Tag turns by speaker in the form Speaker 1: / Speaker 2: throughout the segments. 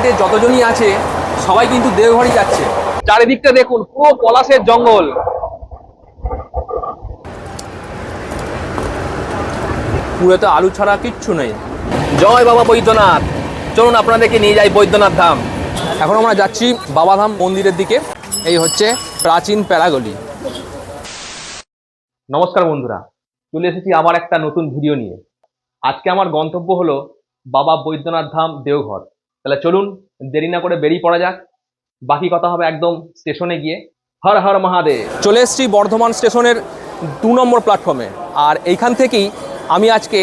Speaker 1: কম্পার্টমেন্টে যতজনই আছে সবাই কিন্তু দেওঘরই যাচ্ছে। চারিদিকটা দেখুন, পুরো পলাশের জঙ্গল। পুরোতে আলু ছাড়া কিচ্ছু নেই। জয় বাবা বৈদ্যনাথ। চলুন আপনাদেরকে নিয়ে যাই বৈদ্যনাথ ধাম। এখন আমরা যাচ্ছি বাবাধাম মন্দিরের দিকে। এই হচ্ছে প্রাচীন প্যারাগলি। নমস্কার বন্ধুরা, চলে এসেছি আবার একটা নতুন ভিডিও নিয়ে। আজকে আমার গন্তব্য হলো বাবা বৈদ্যনাথ ধাম দেওঘর। তাহলে চলুন দেরি না করে বেরিয়ে পড়া যাক। বাকি কথা হবে একদম স্টেশনে গিয়ে। হর হর মহাদেব। চলে এসেছি বর্ধমান স্টেশনের 2 নম্বর প্ল্যাটফর্মে। আর এইখান থেকেই আমি আজকে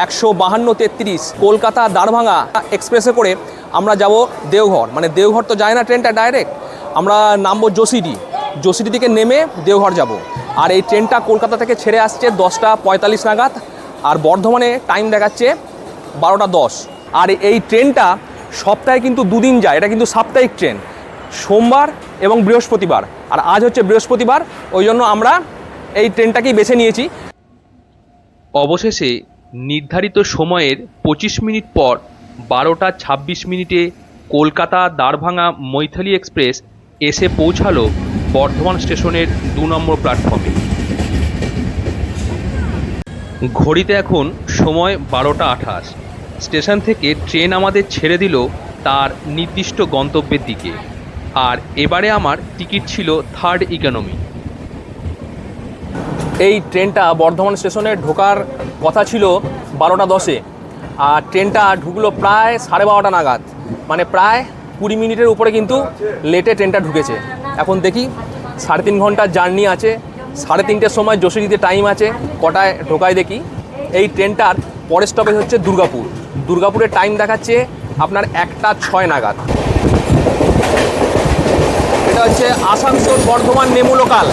Speaker 1: 152-33 কলকাতা দারভাঙা এক্সপ্রেসে করে আমরা যাব দেওঘর। মানে দেওঘর তো যায় না ট্রেনটা ডাইরেক্ট, আমরা নামবো যোশীটি থেকে নেমে দেওঘর যাব। আর এই ট্রেনটা কলকাতা থেকে ছেড়ে আসছে 10টা 45 নাগাদ, আর বর্ধমানে টাইম দেখাচ্ছে 12টা 10। আর এই ট্রেনটা সপ্তাহে কিন্তু 2 দিন যায়। এটা কিন্তু সাপ্তাহিক ট্রেন, সোমবার এবং বৃহস্পতিবার। আর আজ হচ্ছে বৃহস্পতিবার, ওই জন্য আমরা এই ট্রেনটাকেই বেছে নিয়েছি।
Speaker 2: অবশেষে নির্ধারিত সময়ের 25 মিনিট পর 12টা 26 মিনিটে কলকাতা দারভাঙা মৈথিলী এক্সপ্রেস এসে পৌঁছালো বর্ধমান স্টেশনের 2 নম্বর প্ল্যাটফর্মে। ঘড়িতে এখন সময় 12টা 28। স্টেশন থেকে ট্রেন আমাদের ছেড়ে দিল তার নির্দিষ্ট গন্তব্যের দিকে। আর এবারে আমার টিকিট ছিল 3rd ইকোনমি।
Speaker 1: এই ট্রেনটা বর্ধমান স্টেশনে ঢোকার কথা ছিল 12টা 10-এ, আর ট্রেনটা ঢুকলো প্রায় 12:30 নাগাদ। মানে প্রায় 20 মিনিটের উপরে কিন্তু লেটে ট্রেনটা ঢুকেছে। এখন দেখি 3.5 ঘন্টার জার্নি আছে, 3:30টার সময় যোশীতে টাইম আছে, কটায় ঢোকায় দেখি। এই ট্রেনটার পরের স্টপেজ হচ্ছে দুর্গাপুরের টাইম দেখাচ্ছে আপনার 1টা 6 নাগাদ। এটা হচ্ছে Asansol Bardhaman MEMU local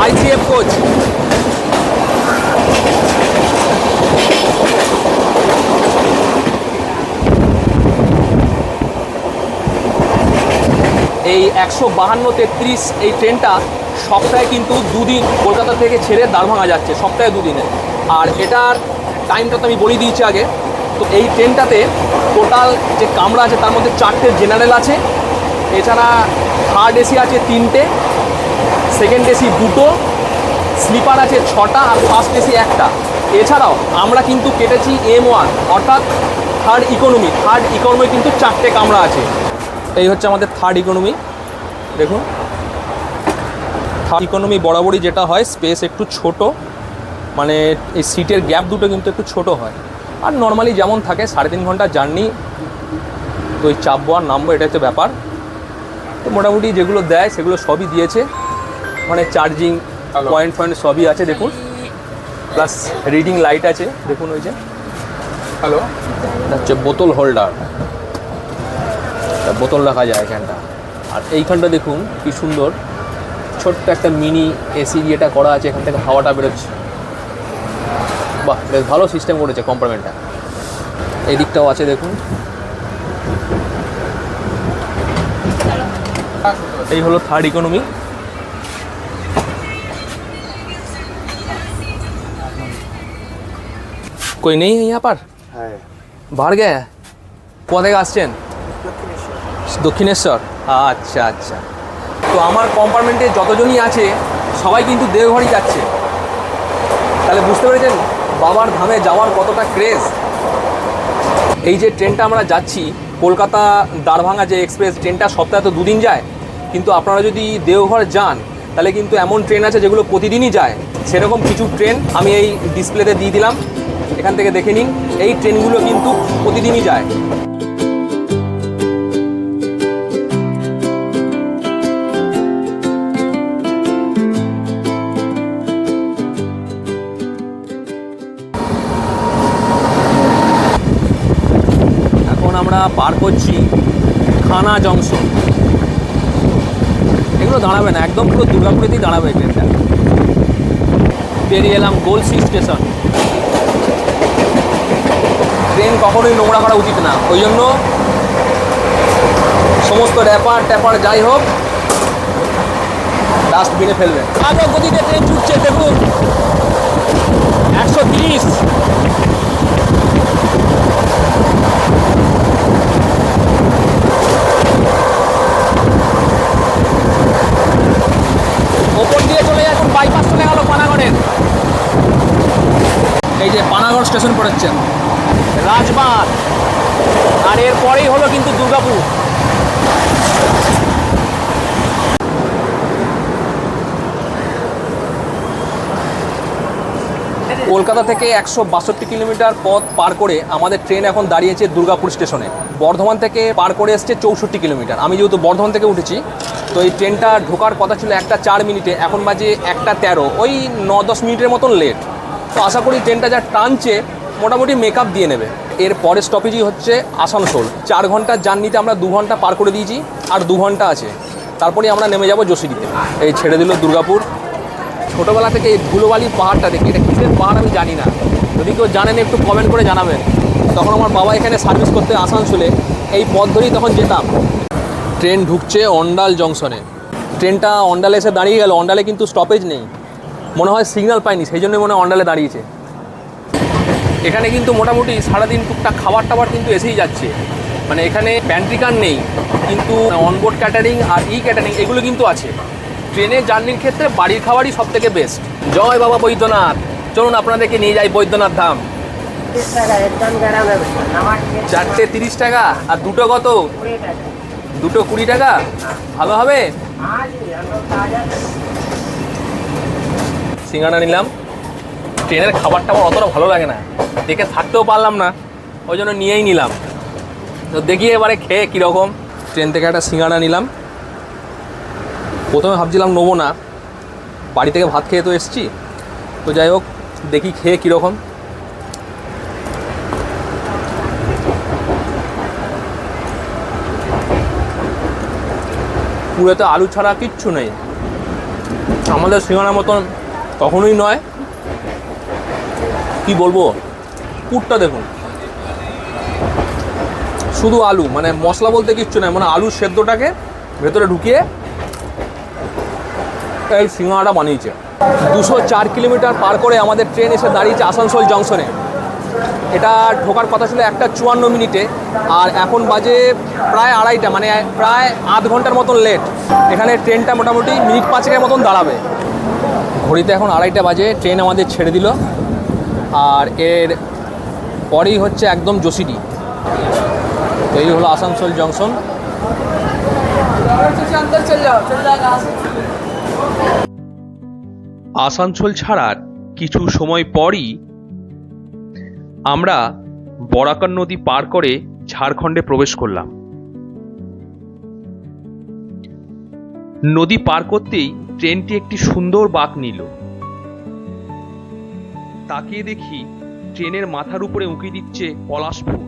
Speaker 1: ICF coach. এই 152-33 এই ট্রেনটা সপ্তাহে কিন্তু 2 দিন কলকাতা থেকে ছেড়ে দারভাঙা যাচ্ছে, সপ্তাহে 2 দিনে। আর এটার টাইমটা তো আমি বলে দিয়েছি আগে। তো এই ট্রেনটাতে টোটাল যে কামরা আছে তার মধ্যে 4টে জেনারেল আছে, এছাড়া থার্ড এসি আছে 3টে, সেকেন্ড এসি 2টো, স্লিপার আছে 6টা, আর ফার্স্ট এসি 1টা। এছাড়াও আমরা কিন্তু কেটেছি M1 অর্থাৎ থার্ড ইকোনমি কিন্তু 4টে কামরা আছে। এই হচ্ছে আমাদের থার্ড ইকোনমি। দেখুন, থার্ড ইকোনমি বরাবরই যেটা হয় স্পেস একটু ছোট, মানে এই সিটের গ্যাপ দুটো কিন্তু একটু ছোট হয়। আর নর্মালি যেমন থাকে 3.5 ঘন্টা জার্নি, তো ওই চাপবো আর নামবো, এটা হচ্ছে ব্যাপার। তো মোটামুটি যেগুলো দেয় সেগুলো সবই দিয়েছে, মানে চার্জিং পয়েন্ট সবই আছে দেখুন, প্লাস রিডিং লাইট আছে দেখুন। ওই যে হ্যালো, হচ্ছে বোতল হোল্ডার, বোতল রাখা যায় এখানটা। আর এইখানটা দেখুন কি সুন্দর ছোট্ট একটা মিনি এসি ইয়েটা করা আছে, এখান থেকে হাওয়াটা বেরোচ্ছে। বাহ, বেশ ভালো সিস্টেম করেছে কম্পার্টমেন্টটা। এই দিকটাও আছে দেখুন। এই হলো থার্ড ইকোনমি। कोई नहीं है यहाँ पर? बाहर गया है? কোথা থেকে আসছেন? দক্ষিণেশ্বর। আচ্ছা আচ্ছা। তো আমার কম্পার্টমেন্টে যতজনই আছে সবাই কিন্তু দেওঘরই যাচ্ছে। তাহলে বুঝতে পেরেছেন বাবার ধামে যাওয়ার কতটা ক্রেজ। এই যে ট্রেনটা আমরা যাচ্ছি কলকাতা দারভাঙা যে এক্সপ্রেস ট্রেনটা, সপ্তাহে তো 2 দিন যায়। কিন্তু আপনারা যদি দেওঘর যান তাহলে কিন্তু এমন ট্রেন আছে যেগুলো প্রতিদিনই যায়। সেরকম কিছু ট্রেন আমি এই ডিসপ্লেতে দিয়ে দিলাম, এখান থেকে দেখে নিন। এই ট্রেনগুলো কিন্তু প্রতিদিনই যায়। এখন আমরা পার করছি খানা জংশন। এগুলো দাঁড়াবে না, একদম পুরো দুর্গাপুরেতেই দাঁড়াবে ট্রেনটা। বেরিয়ে এলাম গোলসি স্টেশন। ট্রেন কখনোই নোংরা করা উচিত না, ওই জন্য সমস্ত র্যাপার ট্যাপার যাই হোক ডাস্টবিনে ফেলবেন। আরও গতিতে ট্রেন ছুটছে দেখুন, 130। স্টেশন পড়েছে রাজবাঁধ, আর এরপরেই হলো কিন্তু দুর্গাপুর। কলকাতা থেকে 162 কিলোমিটার পথ পার করে আমাদের ট্রেন এখন দাঁড়িয়েছে দুর্গাপুর স্টেশনে। বর্ধমান থেকে পার করে এসছে 64 কিলোমিটার। আমি যেহেতু বর্ধমান থেকে উঠেছি, তো এই ট্রেনটা ঢোকার কথা ছিল 1:04 মিনিটে, এখন বাজে 1:13, ওই 9-10 মিনিটের মতন লেট। তো আশা করি ট্রেনটা যা টানছে মোটামুটি মেকআপ দিয়ে নেবে। এর পরের স্টপেজই হচ্ছে আসানসোল। 4 ঘন্টার জার্নিতে আমরা 2 ঘন্টা পার করে দিয়েছি, আর 2 ঘন্টা আছে, তারপরেই আমরা নেমে যাব যশোরিতে। এই ছেড়ে দিল দুর্গাপুর। ছোটোবেলা থেকে এই ধুলোবালি পাহাড়টা দেখি, এটা কিসের পাহাড় আমি জানি না, যদি কেউ জানেন একটু কমেন্ট করে জানাবেন। তখন আমার বাবা এখানে সার্ভিস করতে আসানসোলে, এই পথ ধরেই তখন যেতাম। ট্রেন ঢুকছে অন্ডাল জংশনে। ট্রেনটা অন্ডালে এসে দাঁড়িয়ে গেল। অন্ডালে কিন্তু স্টপেজ নেই, মনে হয় সিগন্যাল পাইনি, সেই জন্যই মনে হয় অন্ডালে দাঁড়িয়েছে। এখানে কিন্তু মোটামুটি সারাদিন টুকটাক খাবার টাবার কিন্তু এসেই যাচ্ছে। মানে এখানে প্যান্ট্রি কার নেই, কিন্তু অনবোর্ড ক্যাটারিং আর ক্যাটারিং এগুলো কিন্তু আছে। ট্রেনের জার্নির ক্ষেত্রে বাড়ির খাবারই সব থেকে বেস্ট। জয় বাবা বৈদ্যনাথ, চলুন আপনাদেরকে নিয়ে যাই বৈদ্যনাথ ধাম। 4টে 30 টাকা, আর দুটো কত? দুটো 20 টাকা। ভালো হবে। সিঙ্গাড়া নিলাম। ট্রেনের খাবারটা আমার অতটা ভালো লাগে না, দেখে থাকতেও পারলাম না, ওই জন্য নিয়েই নিলাম। তো দেখি এবারে খেয়ে কীরকম। ট্রেন থেকে একটা সিঙ্গাড়া নিলাম। প্রথমে ভাবছিলাম নেবো না, বাড়ি থেকে ভাত খেয়ে তো এসছি, তো যাই হোক দেখি খেয়ে কীরকম। পুরোতে আলু ছাড়া কিচ্ছু নেই, আমাদের সিঙ্গাড়ার মতন কখনোই নয়। কি বলবো, পুরটা দেখুন, শুধু আলু, মানে মশলা বলতে কিচ্ছু নয়, মানে আলুর সেদ্ধটাকে ভেতরে ঢুকিয়ে এই সিঙ্গাড়াটা বানিয়েছে। 204 কিলোমিটার পার করে আমাদের ট্রেন এসে দাঁড়িয়েছে আসানসোল জংশনে। এটা ঢোকার কথা ছিল 1:54 মিনিটে, আর এখন বাজে প্রায় 2:30, মানে প্রায় আধ ঘন্টার মতন লেট। এখানে ট্রেনটা মোটামুটি মিনিট 5-এর মতন দাঁড়াবে। ঘড়িতে এখন 2:30 বাজে, ট্রেন আমাদের ছেড়ে দিল। আর এর পরেই হচ্ছে একদম যশোরি। তো এই হলো আসানসোল জংশন।
Speaker 2: আসানসোল ছাড়ার কিছু সময় পরই আমরা বরাকর নদী পার করে ঝাড়খণ্ডে প্রবেশ করলাম। নদী পার করতেই ট্রেনটি একটি সুন্দর বাঁক নিল। তাকিয়ে দেখি ট্রেনের মাথার উপরে উঁকি দিচ্ছে পলাশ ফুল।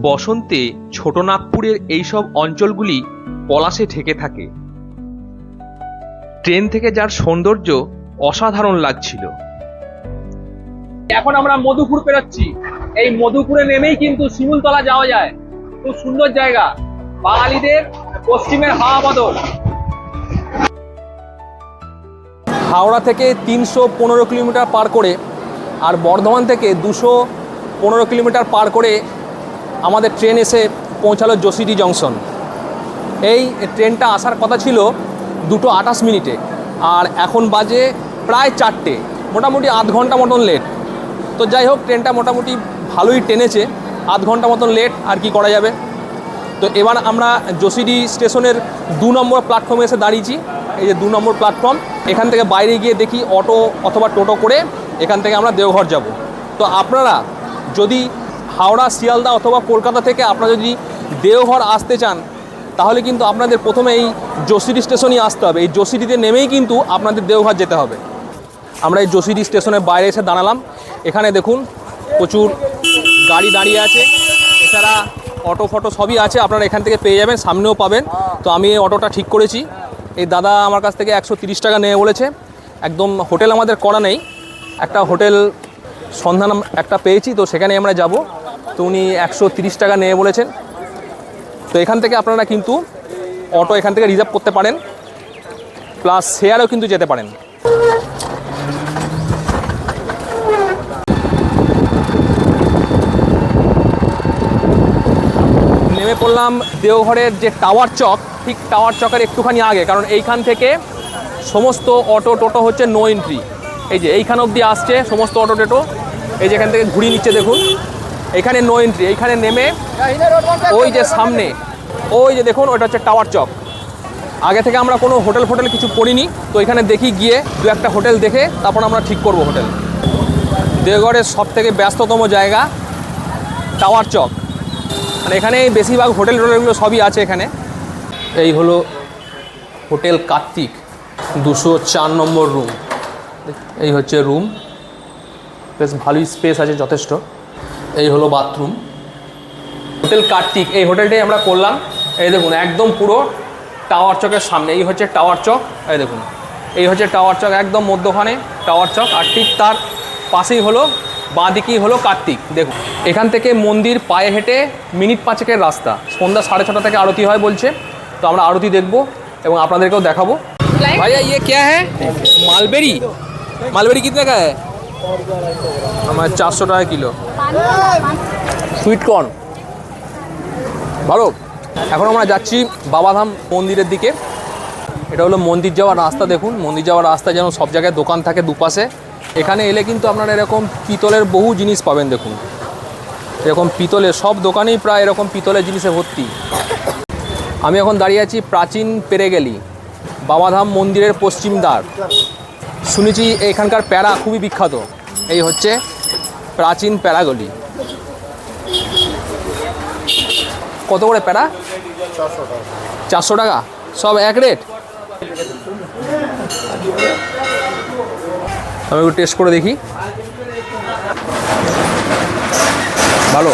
Speaker 2: বসন্তে ছোটনাগপুরের এইসব অঞ্চলগুলি পলাশে ঢেকে থাকে। ট্রেন থেকে যার সৌন্দর্য অসাধারণ লাগছিল।
Speaker 1: এখন আমরা মধুপুর পেরোচ্ছি। এই মধুপুরে নেমেই কিন্তু শিমুলতলা যাওয়া যায়, খুব সুন্দর জায়গা, বাঙালিদের পশ্চিমের হাওয়া বদল। হাওড়া থেকে 315 কিলোমিটার পার করে, আর বর্ধমান থেকে 215 কিলোমিটার পার করে আমাদের ট্রেন এসে পৌঁছালো যশোরি জংশন। এই ট্রেনটা আসার কথা ছিল 2:28 মিনিটে, আর এখন বাজে প্রায় 4টে, মোটামুটি আধ ঘন্টা মতন লেট। তো যাই হোক, ট্রেনটা মোটামুটি ভালোই টেনেছে, আধ ঘন্টা মতন লেট, আর কি করা যাবে। তো এবার আমরা যশোরি স্টেশনের 2 নম্বর প্ল্যাটফর্মে এসে দাঁড়িয়েছি। এই যে 2 নম্বর প্ল্যাটফর্ম, এখান থেকে বাইরে গিয়ে দেখি অটো অথবা টোটো করে এখান থেকে আমরা দেওঘর যাব। তো আপনারা যদি হাওড়া, শিয়ালদা অথবা কলকাতা থেকে আপনারা যদি দেওঘর আসতে চান, তাহলে কিন্তু আপনাদের প্রথমে এই যশোরি স্টেশনই আসতে হবে। এই যশোরিতে নেমেই কিন্তু আপনাদের দেওঘর যেতে হবে। আমরা এই যশোরি স্টেশনের বাইরে এসে দাঁড়ালাম। এখানে দেখুন প্রচুর গাড়ি দাঁড়িয়ে আছে, এছাড়া অটো ফটো সবই আছে, আপনারা এখান থেকে পেয়ে যাবেন, সামনেও পাবেন। তো আমি এই অটোটা ঠিক করেছি। এই দাদা আমার কাছ থেকে 130 টাকা নেবে বলেছে। একদম হোটেল আমাদের করা নেই, একটা হোটেল সন্ধান একটা পেয়েছি, তো সেখানে আমরা যাব। তো উনি 130 টাকা নেবে বলেছেন। তো এখান থেকে আপনারা কিন্তু অটো এখান থেকে রিজার্ভ করতে পারেন, প্লাস শেয়ারেও কিন্তু যেতে পারেন। নেমে পড়লাম দেওঘরের যে টাওয়ার চক, ঠিক টাওয়ার চকের একটুখানি আগে, কারণ এইখান থেকে সমস্ত অটো টোটো হচ্ছে নো এন্ট্রি। এই যে এইখান অবধি আসছে সমস্ত অটো টোটো, এই যেখান থেকে ঘুরিয়ে নিচ্ছে দেখুন, এখানে নো এন্ট্রি। এইখানে নেমে ওই যে সামনে ওই যে দেখুন ওটা হচ্ছে টাওয়ার চক। আগে থেকে আমরা কোনো হোটেল ফোটেল কিছু করিনি, তো এখানে দেখি গিয়ে দু একটা হোটেল দেখে তারপর আমরা ঠিক করব হোটেল। দেওঘরের সব থেকে ব্যস্ততম জায়গা টাওয়ার চক, মানে এখানে বেশিরভাগ হোটেল টোটেলগুলো সবই আছে এখানে। এই হলো হোটেল কার্তিক, 204 নম্বর রুম। এই হচ্ছে রুম, বেশ ভালোই স্পেস আছে যথেষ্ট। এই হলো বাথরুম। হোটেল কার্তিক এই হোটেলটাই আমরা করলাম। এই দেখুন একদম পুরো টাওয়ার চকের সামনে, এই হচ্ছে টাওয়ার চক। এই দেখুন এই হচ্ছে টাওয়ার চক, একদম মধ্যখানে টাওয়ার চক, আর ঠিক তার পাশেই হলো বাঁ দিকেই হলো কার্তিক। দেখুন এখান থেকে মন্দির পায়ে হেঁটে মিনিট 5-এর রাস্তা। সন্ধ্যা 6:30 থেকে আরতি হয় বলছে, তো আমরা আরতি দেখবো এবং আপনাদেরকেও দেখাবো। ভাইয়া ये क्या है? মালবেরি। মালবেরি कितने का है? আমার 400 টাকা কিলো। সুইট কর্ন ভালো। এখন আমরা যাচ্ছি বাবাধাম মন্দিরের দিকে। এটা হলো মন্দির যাওয়ার রাস্তা। দেখুন মন্দির যাওয়ার রাস্তা যেন সব জায়গায় দোকান থাকে দুপাশে। এখানে এলে কিন্তু আপনারা এরকম পিতলের বহু জিনিস পাবেন। দেখুন এরকম পিতলের সব দোকানেই প্রায় এরকম পিতলের জিনিসে ভর্তি। আমি এখন দাঁড়িয়ে আছি প্রাচীন পেরেগেলি, বাবাধাম মন্দিরের পশ্চিম দ্বার। শুনেছি এখানকার প্যারা খুবই বিখ্যাত। এই হচ্ছে প্রাচীন প্যারাগলি। কত করে প্যারা? 400 টাকা সব এক রেট। আমি একটু টেস্ট করে দেখি। ভালো।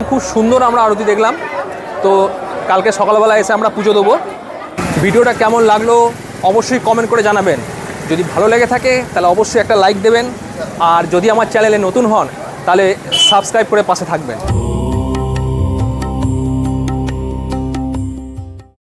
Speaker 1: খুব সুন্দর আমরা আরতি দেখলাম। তো কালকে সকালবেলা এসে আমরা পুজো দেবো। ভিডিওটা কেমন লাগলো অবশ্যই কমেন্ট করে জানাবেন। যদি ভালো লেগে থাকে তাহলে অবশ্যই একটা লাইক দেবেন, আর যদি আমার চ্যানেলে নতুন হন তাহলে সাবস্ক্রাইব করে পাশে থাকবেন।